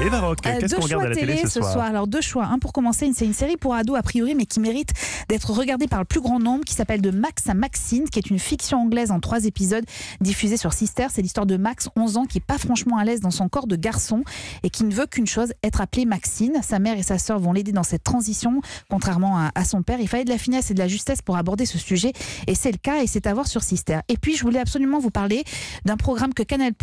Eva Rock, qu'est-ce qu'on regarde à la télé ce soir? Alors deux choix. Un pour commencer, c'est une série pour ados a priori, mais qui mérite d'être regardée par le plus grand nombre, qui s'appelle De Max à Maxine, qui est une fiction anglaise en 3 épisodes diffusée sur Sister. C'est l'histoire de Max, 11 ans, qui est pas franchement à l'aise dans son corps de garçon et qui ne veut qu'une chose, être appelé Maxine. Sa mère et sa sœur vont l'aider dans cette transition, contrairement à son père. Il fallait de la finesse et de la justesse pour aborder ce sujet, et c'est le cas, et c'est à voir sur Sister. Et puis je voulais absolument vous parler d'un programme que Canal+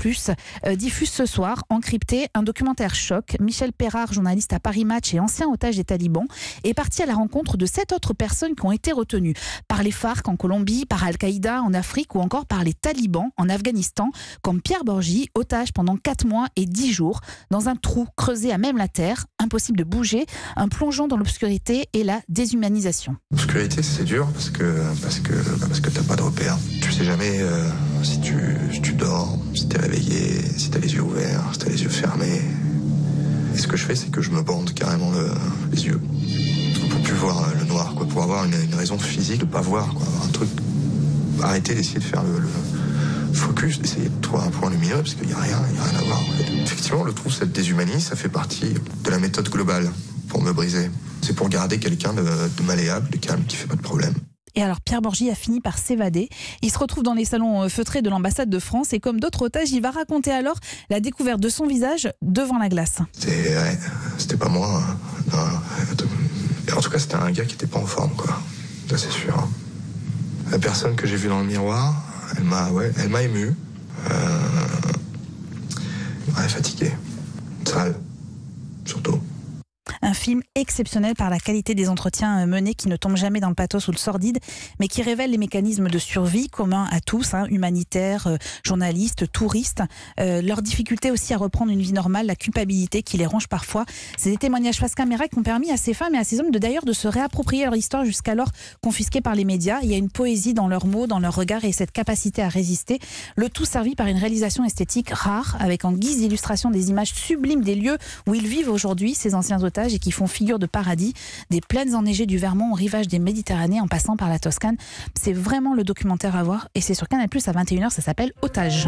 diffuse ce soir, Encrypté, un documentaire choc. Michel Perrard, journaliste à Paris Match et ancien otage des talibans, est parti à la rencontre de 7 autres personnes qui ont été retenues par les FARC en Colombie, par Al-Qaïda en Afrique ou encore par les talibans en Afghanistan, comme Pierre Borgy, otage pendant 4 mois et 10 jours, dans un trou creusé à même la terre, impossible de bouger, un plongeon dans l'obscurité et la déshumanisation. L'obscurité, c'est dur parce que t'as pas de repère. Tu sais jamais si tu dors, si t'es réveillé, si t'as les yeux ouverts, si t'as les yeux fermés. Et ce que je fais, c'est que je me bande carrément les yeux pour plus voir le noir, quoi, pour avoir une raison physique de pas voir, quoi, un truc. Arrêter d'essayer de faire le focus, d'essayer de trouver un point lumineux parce qu'il y a rien à voir. En fait. Effectivement, le trou, ça te déshumanise, ça fait partie de la méthode globale pour me briser. C'est pour garder quelqu'un de malléable, de calme, qui fait pas de problème. Et alors Pierre Borgy a fini par s'évader. Il se retrouve dans les salons feutrés de l'ambassade de France et comme d'autres otages, il va raconter alors la découverte de son visage devant la glace. C'était pas moi. Hein. Non. En tout cas, c'était un gars qui était pas en forme, quoi. Ça, c'est sûr. La personne que j'ai vue dans le miroir, elle m'a ému. Fatigué. Sale. Surtout. Un film exceptionnel par la qualité des entretiens menés qui ne tombent jamais dans le pathos ou le sordide, mais qui révèlent les mécanismes de survie communs à tous, humanitaires, journalistes, touristes, leur difficulté aussi à reprendre une vie normale, la culpabilité qui les ronge parfois. C'est des témoignages face caméra qui ont permis à ces femmes et à ces hommes de se réapproprier leur histoire jusqu'alors confisquée par les médias. Il y a une poésie dans leurs mots, dans leurs regards et cette capacité à résister. Le tout servi par une réalisation esthétique rare, avec en guise d'illustration des images sublimes des lieux où ils vivent aujourd'hui, ces anciens otages, et qui font figure de paradis, des plaines enneigées du Vermont au rivage des Méditerranées en passant par la Toscane. C'est vraiment le documentaire à voir et c'est sur Canal+ à 21h, ça s'appelle Otage.